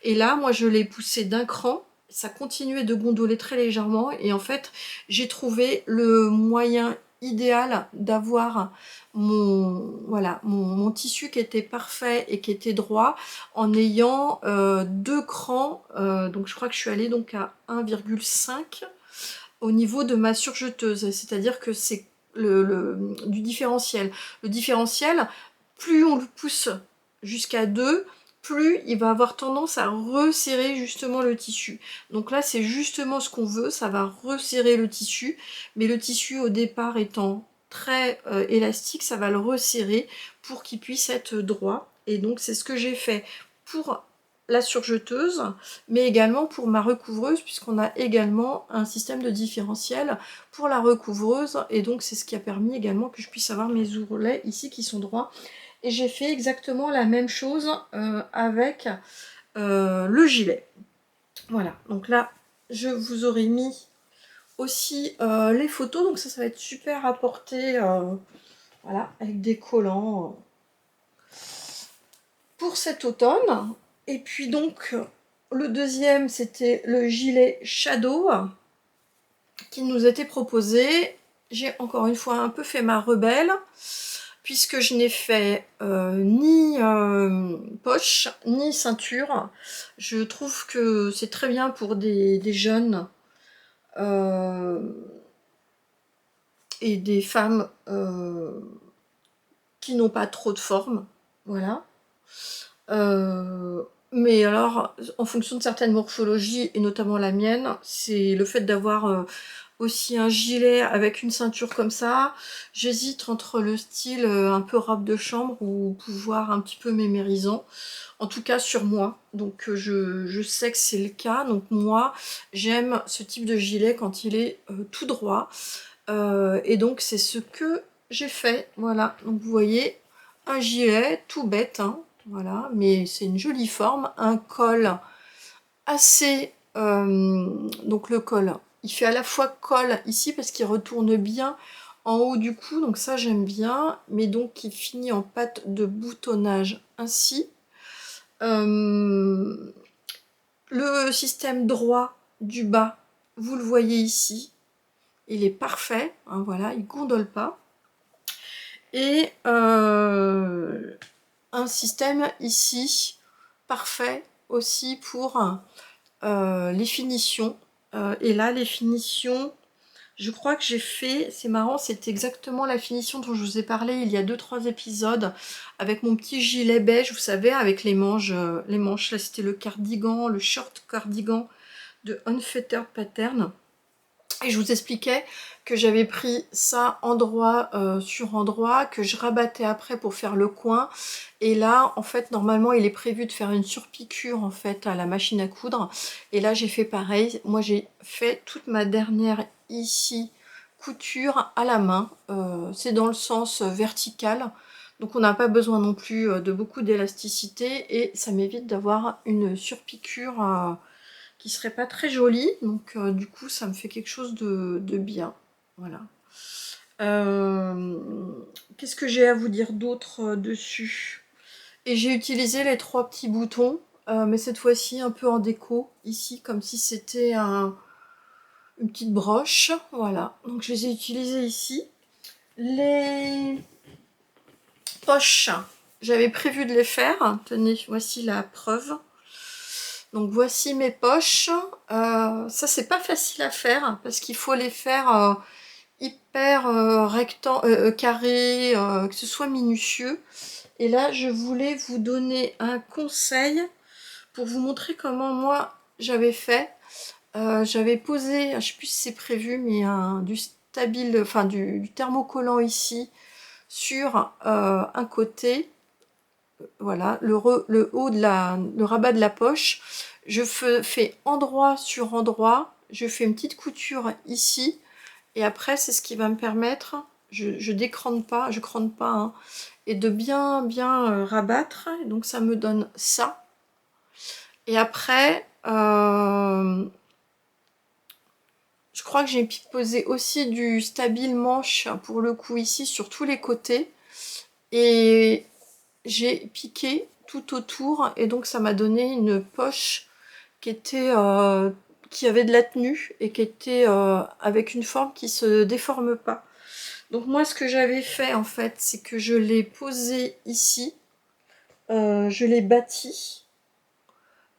Et là moi je l'ai poussé d'un cran, ça continuait de gondoler très légèrement, et en fait j'ai trouvé le moyen idéal d'avoir mon tissu qui était parfait et qui était droit, en ayant deux crans, donc je crois que je suis allée donc à 1,5 au niveau de ma surjeteuse, c'est-à-dire que c'est du différentiel. Le différentiel, plus on le pousse jusqu'à 2, plus il va avoir tendance à resserrer justement le tissu. Donc là c'est justement ce qu'on veut, ça va resserrer le tissu, mais le tissu au départ étant très élastique, ça va le resserrer pour qu'il puisse être droit. Et donc c'est ce que j'ai fait pour la surjeteuse, mais également pour ma recouvreuse, puisqu'on a également un système de différentiel pour la recouvreuse, et donc c'est ce qui a permis également que je puisse avoir mes ourlets ici qui sont droits. Et j'ai fait exactement la même chose avec le gilet. Voilà, donc là je vous aurais mis aussi les photos, donc ça va être super à porter, voilà, avec des collants. pour cet automne. Et puis donc, le deuxième, c'était le gilet Shadow qui nous était proposé. J'ai encore une fois un peu fait ma rebelle, puisque je n'ai fait ni poche, ni ceinture. Je trouve que c'est très bien pour des jeunes et des femmes qui n'ont pas trop de forme. Voilà. Mais alors, en fonction de certaines morphologies, et notamment la mienne, c'est le fait d'avoir aussi un gilet avec une ceinture comme ça. J'hésite entre le style un peu robe de chambre ou pouvoir un petit peu mémérisant. En tout cas sur moi. Donc je sais que c'est le cas. Donc moi, j'aime ce type de gilet quand il est tout droit. Et donc c'est ce que j'ai fait. Voilà. Donc vous voyez, un gilet tout bête, hein, voilà, mais c'est une jolie forme, un col assez... donc le col, il fait à la fois col ici parce qu'il retourne bien en haut du cou, donc ça j'aime bien, mais donc il finit en patte de boutonnage ainsi. Le système droit du bas, vous le voyez ici, il est parfait, hein, voilà, il gondole pas. Et un système ici parfait aussi pour les finitions. Et là, les finitions, je crois que j'ai fait, c'est marrant, c'est exactement la finition dont je vous ai parlé il y a 2-3 épisodes, avec mon petit gilet beige, vous savez, avec les manches là c'était le cardigan, le short cardigan de Unfettered Pattern. Et je vous expliquais que j'avais pris ça endroit sur endroit, que je rabattais après pour faire le coin. Et là, en fait, normalement, il est prévu de faire une surpiqûre en fait à la machine à coudre. Et là, j'ai fait pareil. Moi, j'ai fait toute ma dernière ici couture à la main. C'est dans le sens vertical. Donc on n'a pas besoin non plus de beaucoup d'élasticité. Et ça m'évite d'avoir une surpiqûre qui serait pas très jolie, donc du coup ça me fait quelque chose de bien. Voilà. Qu'est-ce que j'ai à vous dire d'autre dessus? Et j'ai utilisé les 3 petits boutons, mais cette fois-ci un peu en déco, ici, comme si c'était une petite broche. Voilà, donc je les ai utilisés ici. Les poches, j'avais prévu de les faire. Tenez, voici la preuve. Donc voici mes poches. Ça c'est pas facile à faire parce qu'il faut les faire hyper carré, que ce soit minutieux. Et là je voulais vous donner un conseil pour vous montrer comment moi j'avais fait. J'avais posé, je sais plus si c'est prévu, mais du stabile, enfin du thermocollant ici sur un côté. Voilà, le haut de le rabat de la poche, je fais endroit sur endroit, je fais une petite couture ici, et après c'est ce qui va me permettre, je décrante pas, je crante pas, hein, et de bien rabattre, et donc ça me donne ça. Et après, je crois que j'ai posé aussi du stabile manche pour le coup ici sur tous les côtés, et j'ai piqué tout autour et donc ça m'a donné une poche qui était qui avait de la tenue et qui était avec une forme qui se déforme pas. Donc moi ce que j'avais fait en fait c'est que je l'ai posé ici, je l'ai bâti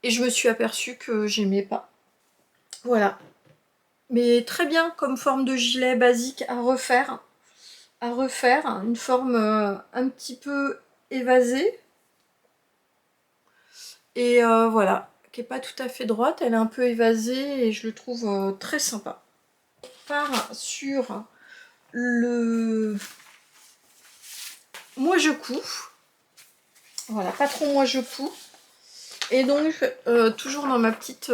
et je me suis aperçue que j'aimais pas. Voilà. Mais très bien comme forme de gilet basique à refaire. Une forme un petit peu évasée. Et voilà, qui n'est pas tout à fait droite, elle est un peu évasée et je le trouve très sympa. On part sur le Moi je couds. Voilà, patron moi je couds. Et donc, toujours dans ma petite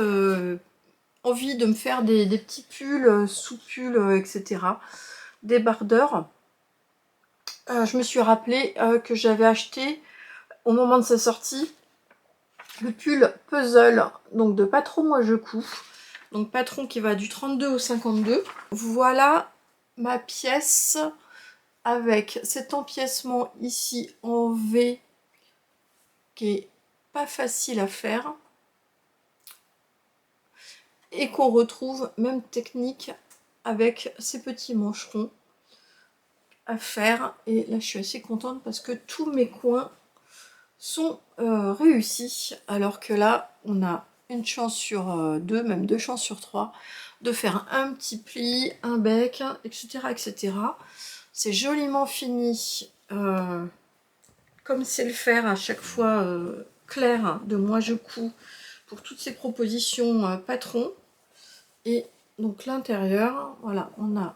envie de me faire des petits pulls, sous-pulls, etc. Débardeurs. Je me suis rappelé que j'avais acheté, au moment de sa sortie, le pull puzzle, donc de patron moi je couds. Donc patron qui va du 32 au 52. Voilà ma pièce avec cet empiècement ici en V qui est pas facile à faire et qu'on retrouve même technique avec ces petits mancherons à faire. Et là je suis assez contente parce que tous mes coins sont réussis, alors que là on a une chance sur deux, même deux chances sur trois de faire un petit pli, un bec, etc. etc. C'est joliment fini, comme c'est le faire à chaque fois Claire de Moi Je Couds pour toutes ces propositions patron. Et donc l'intérieur, voilà, on a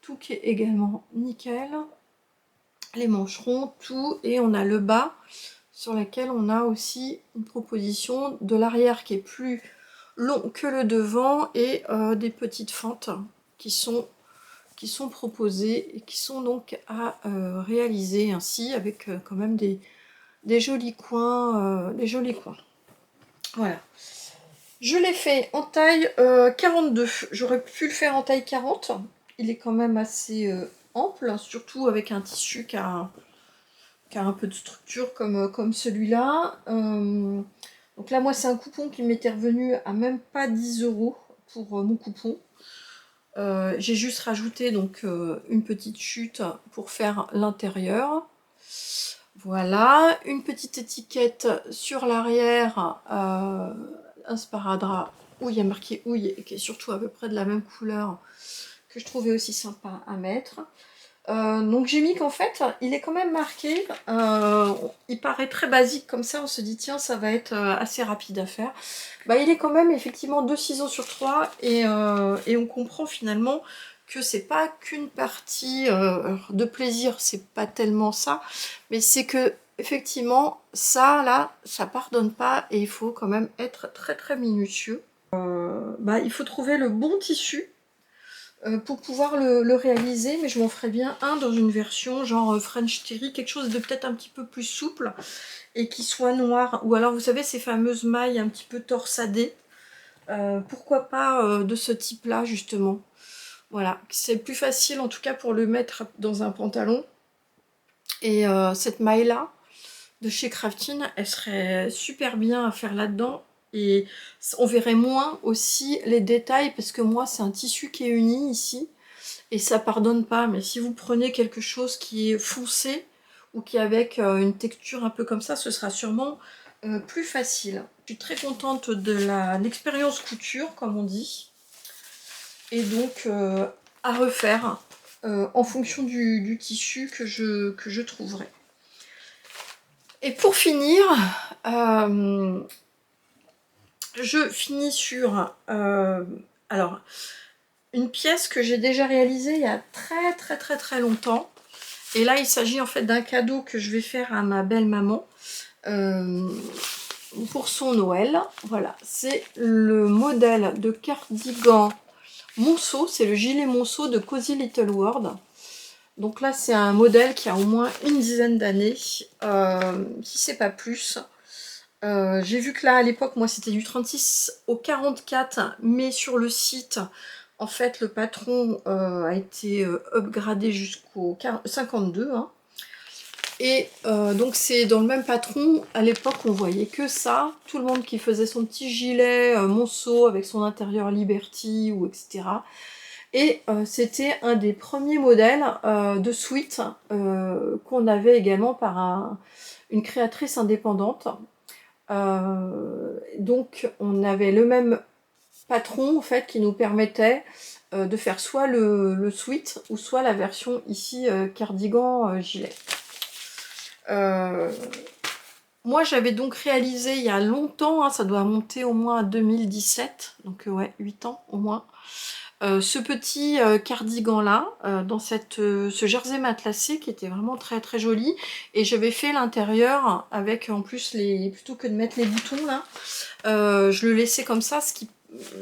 tout qui est également nickel, les mancherons, tout, et on a le bas sur lequel on a aussi une proposition de l'arrière qui est plus long que le devant et des petites fentes qui sont proposées et qui sont donc à réaliser ainsi avec quand même des jolis coins, Voilà. Je l'ai fait en taille 42. J'aurais pu le faire en taille 40. Il est quand même assez ample, surtout avec un tissu qui a un peu de structure comme celui-là. Donc là, moi, c'est un coupon qui m'était revenu à même pas 10 € pour mon coupon. J'ai juste rajouté donc une petite chute pour faire l'intérieur. Voilà, une petite étiquette sur l'arrière, un sparadrap où il y a marqué houille et qui est surtout à peu près de la même couleur, que je trouvais aussi sympa à mettre. Donc j'ai mis qu'en fait il est quand même marqué, il paraît très basique comme ça, on se dit tiens ça va être assez rapide à faire. Bah il est quand même effectivement 2 ciseaux sur 3 et on comprend finalement que c'est pas qu'une partie de plaisir, c'est pas tellement ça, mais c'est que effectivement ça là ça pardonne pas et il faut quand même être très très minutieux. Bah, il faut trouver le bon tissu pour pouvoir le réaliser, mais je m'en ferais bien un dans une version genre French Terry, quelque chose de peut-être un petit peu plus souple et qui soit noir, ou alors vous savez ces fameuses mailles un petit peu torsadées, pourquoi pas de ce type là justement. Voilà, c'est plus facile en tout cas pour le mettre dans un pantalon, et cette maille là de chez Craftin, elle serait super bien à faire là-dedans. Et on verrait moins aussi les détails, parce que moi c'est un tissu qui est uni ici, et ça pardonne pas. Mais si vous prenez quelque chose qui est foncé, ou qui est avec une texture un peu comme ça, ce sera sûrement plus facile. Je suis très contente de l'expérience couture, comme on dit, et donc à refaire en fonction du tissu que je trouverai. Et pour finir, je finis sur alors une pièce que j'ai déjà réalisée il y a très longtemps. Et là, il s'agit en fait d'un cadeau que je vais faire à ma belle maman pour son Noël. Voilà, c'est le modèle de cardigan Monceau, c'est le gilet Monceau de Cozy Little World. Donc là, c'est un modèle qui a au moins une dizaine d'années, si c'est pas plus. J'ai vu que là, à l'époque, moi, c'était du 36 au 44, mais sur le site, en fait, le patron a été upgradé jusqu'au 52. Hein. Et donc, c'est dans le même patron. À l'époque, on voyait que ça. Tout le monde qui faisait son petit gilet Monceau avec son intérieur Liberty, ou etc. Et c'était un des premiers modèles de suite qu'on avait également par une créatrice indépendante. Donc on avait le même patron en fait qui nous permettait de faire soit le sweat ou soit la version ici cardigan gilet. Moi j'avais donc réalisé il y a longtemps, hein, ça doit monter au moins à 2017, donc ouais 8 ans au moins, ce petit cardigan là, dans ce jersey matelassé qui était vraiment très joli, et j'avais fait l'intérieur avec en plus plutôt que de mettre les boutons là, je le laissais comme ça,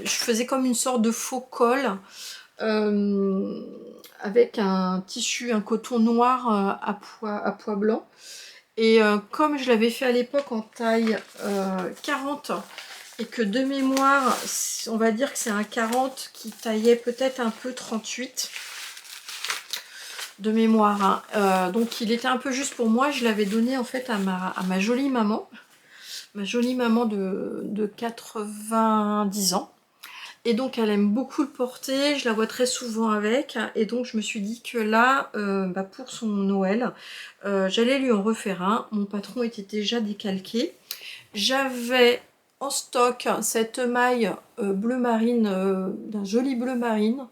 je faisais comme une sorte de faux col avec un tissu, un coton noir à pois blanc, et comme je l'avais fait à l'époque en taille 40, et que de mémoire, on va dire que c'est un 40 qui taillait peut-être un peu 38. de mémoire, hein. Donc il était un peu juste pour moi. Je l'avais donné en fait à ma jolie maman. Ma jolie maman de 90 ans. Et donc elle aime beaucoup le porter, je la vois très souvent avec, et donc je me suis dit que là, pour son Noël, j'allais lui en refaire un. Mon patron était déjà décalqué. J'avais en stock cette maille bleu marine, d'un joli bleu marine,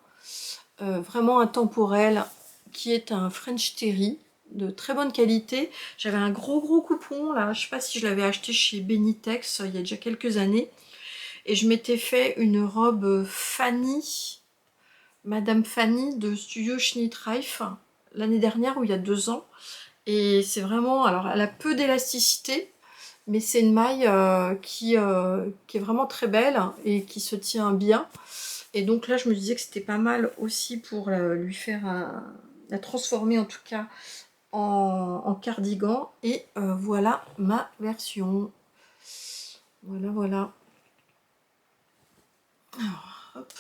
vraiment intemporel, qui est un French Terry de très bonne qualité. J'avais un gros coupon là, je sais pas si je l'avais acheté chez Benitex il y a déjà quelques années. Et je m'étais fait une robe Fanny, Madame Fanny de Studio Schnittreif, l'année dernière ou il y a 2 ans. Et c'est vraiment, alors elle a peu d'élasticité, mais c'est une maille qui est vraiment très belle et qui se tient bien. Et donc là je me disais que c'était pas mal aussi pour lui faire la transformer en tout cas en cardigan. Et voilà ma version. Voilà, voilà. Alors, hop.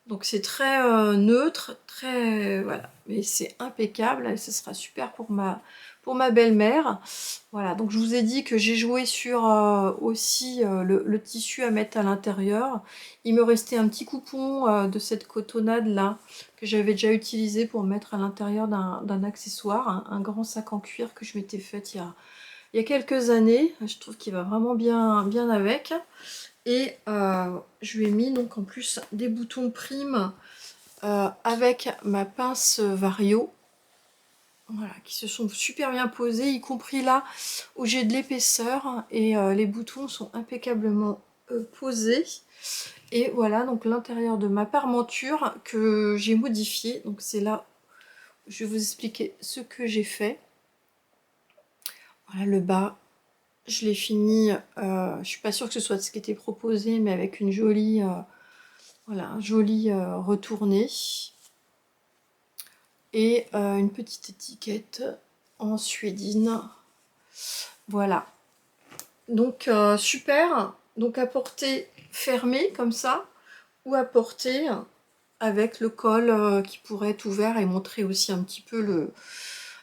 Donc c'est très neutre, très voilà, mais c'est impeccable, et ce sera super pour ma belle-mère. Voilà, donc je vous ai dit que j'ai joué sur aussi le tissu à mettre à l'intérieur. Il me restait un petit coupon de cette cotonnade là que j'avais déjà utilisé pour mettre à l'intérieur d'un accessoire, un grand sac en cuir que je m'étais fait il y a quelques années. Je trouve qu'il va vraiment bien avec. Et je lui ai mis donc en plus des boutons primes avec ma pince Vario. Voilà, qui se sont super bien posés, y compris là où j'ai de l'épaisseur. Et les boutons sont impeccablement posés. Et voilà donc l'intérieur de ma parmenture que j'ai modifié. Donc c'est là où je vais vous expliquer ce que j'ai fait. Voilà le bas. Je l'ai fini, je suis pas sûre que ce soit ce qui était proposé, mais avec une jolie, voilà, un joli retourné. Et une petite étiquette en suédine. Voilà. Donc super. Donc à porter fermé comme ça, ou à porter avec le col qui pourrait être ouvert et montrer aussi un petit peu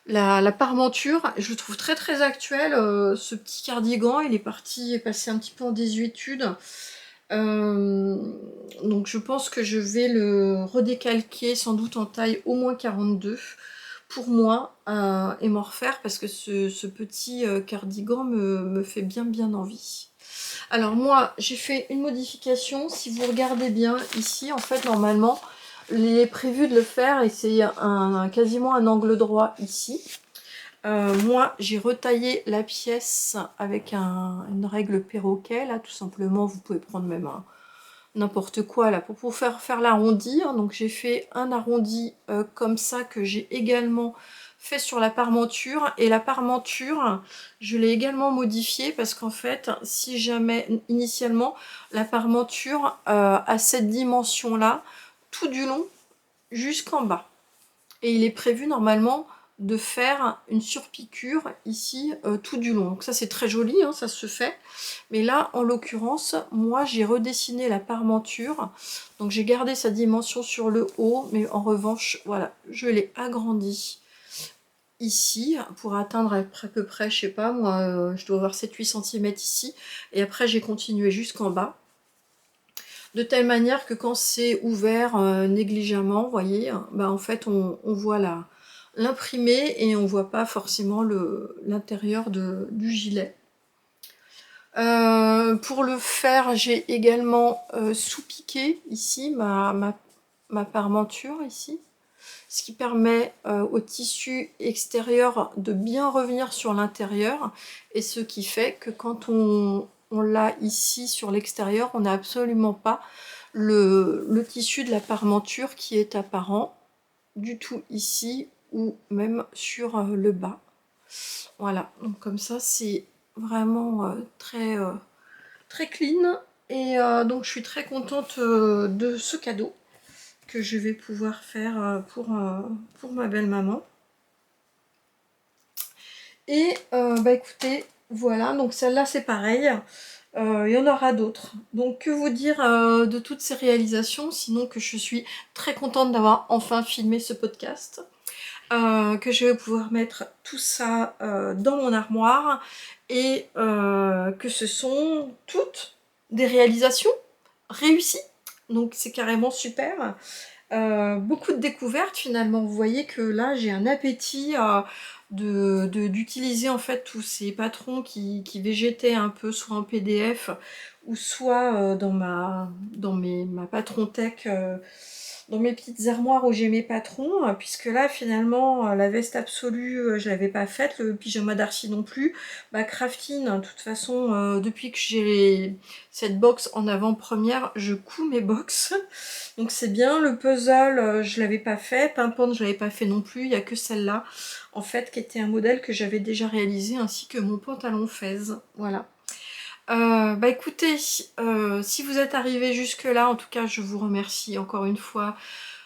la parmenture. Je le trouve très actuel, ce petit cardigan. Il est passé un petit peu en désuétude. Donc je pense que je vais le redécalquer sans doute en taille au moins 42 pour moi et m'en refaire parce que ce petit cardigan me fait bien envie. Alors moi j'ai fait une modification, si vous regardez bien ici en fait normalement il est prévu de le faire et c'est quasiment un angle droit ici. Moi j'ai retaillé la pièce avec une règle perroquet là tout simplement, vous pouvez prendre même n'importe quoi là pour faire l'arrondi, hein. Donc j'ai fait un arrondi comme ça que j'ai également fait sur la parmenture, et la parmenture je l'ai également modifiée parce qu'en fait si jamais initialement la parmenture a cette dimension là tout du long jusqu'en bas, et il est prévu normalement de faire une surpiqûre ici tout du long. Donc ça c'est très joli, hein, ça se fait. Mais là en l'occurrence, moi j'ai redessiné la parmenture. Donc j'ai gardé sa dimension sur le haut, mais en revanche, voilà, je l'ai agrandi ici pour atteindre à peu près, je sais pas moi, je dois avoir 7-8 cm ici. Et après j'ai continué jusqu'en bas. De telle manière que quand c'est ouvert négligemment, vous voyez, bah en fait on voit l'imprimé et on voit pas forcément l'intérieur du gilet. Pour le faire, j'ai également sous-piqué ici ma parmenture ici, ce qui permet au tissu extérieur de bien revenir sur l'intérieur, et ce qui fait que quand on l'a ici sur l'extérieur, on n'a absolument pas le tissu de la parmenture qui est apparent du tout ici ou même sur le bas. Voilà, donc comme ça c'est vraiment très clean, et donc je suis très contente de ce cadeau que je vais pouvoir faire pour ma belle maman. Et bah écoutez, voilà, donc celle-là c'est pareil. Il y en aura d'autres. Donc que vous dire de toutes ces réalisations, sinon que je suis très contente d'avoir enfin filmé ce podcast, que je vais pouvoir mettre tout ça dans mon armoire, et que ce sont toutes des réalisations réussies. Donc c'est carrément super. Beaucoup de découvertes finalement. Vous voyez que là j'ai un appétit d'utiliser en fait tous ces patrons qui végétaient un peu soit en PDF ou soit ma patron tech, dans mes petites armoires où j'ai mes patrons, puisque là finalement la veste absolue je l'avais pas faite, le pyjama d'Arcy non plus, crafting de toute façon depuis que j'ai cette box en avant-première je couds mes box. Donc c'est bien. Le puzzle je l'avais pas fait, Pimpante je l'avais pas fait non plus, il n'y a que celle-là en fait qui était un modèle que j'avais déjà réalisé, ainsi que mon pantalon fez, voilà. Écoutez, si vous êtes arrivé jusque là, en tout cas je vous remercie encore une fois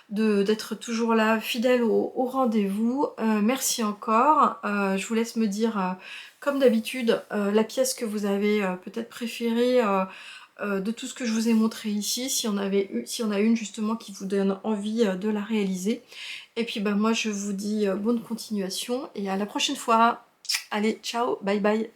d'être toujours là, fidèle au rendez-vous. Merci encore. Je vous laisse me dire, comme d'habitude, la pièce que vous avez peut-être préférée de tout ce que je vous ai montré ici, si on a une justement qui vous donne envie de la réaliser. Et puis moi je vous dis bonne continuation et à la prochaine fois. Allez, ciao, bye bye.